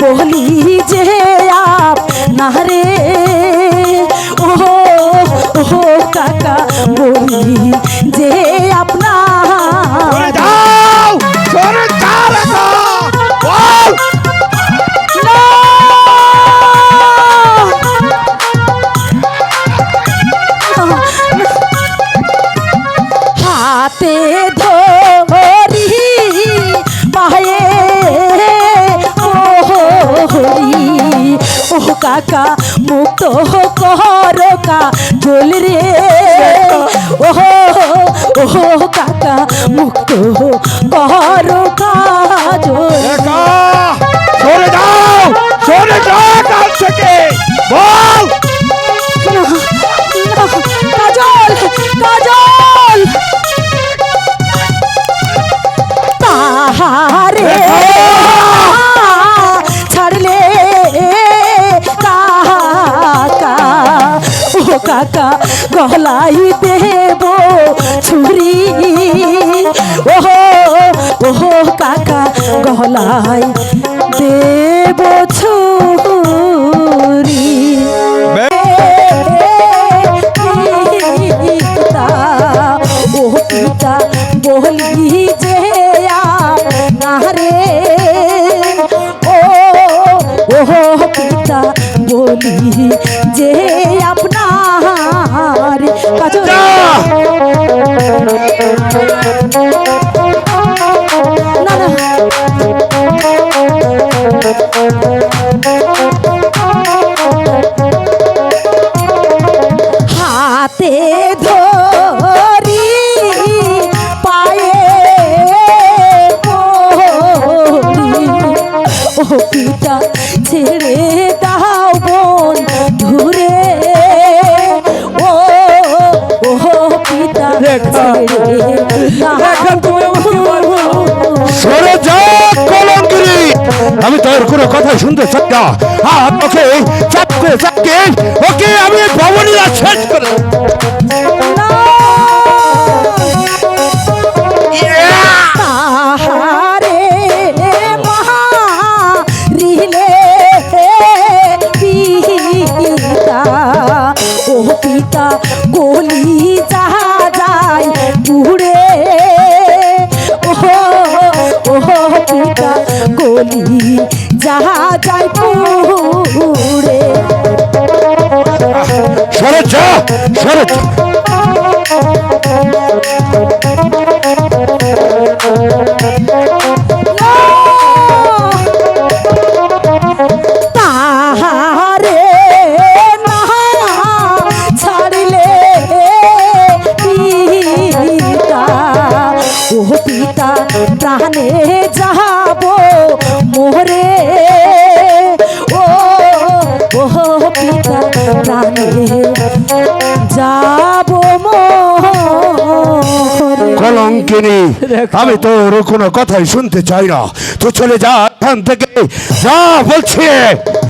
बोली जे आप नारे ओहो काका बोली जे अपना हाथे धोरी पाए ओह काका मुक्त हो करो का झोल रे ओहो काका मुक्त हो करो का झोल काजल काजल ताहारे छाड़ले काका गहलाई देबो छुरी ओहो काका गहलाई देबो छुरी ओह पिता बोली जे नारे ओहो पिता बोली जे अपना हाथे धोरी पाए ओ पिता ছেড়ে দাও বোন ধুরে ওহো পিতা সরে যা কলঙ্কিনী, আমি তোর কোনো কথা শুনতে চাই না। ওকে চাপকে চাপকে ওকে আমি ভবনীরা শেষ করে পিতা গলি যা যায় পুড়ে ওহো পিতা গলি যা যায় পুড়ে সরে যা সরে পিতা প্রাণে যাবো মোরে ওহো পিতা প্রাণে যাবো মোরে। কলঙ্কিনী, আমি তোর কোনো কথাই শুনতে চাই না। তুই চলে যা এখান থেকে, যা বলছি।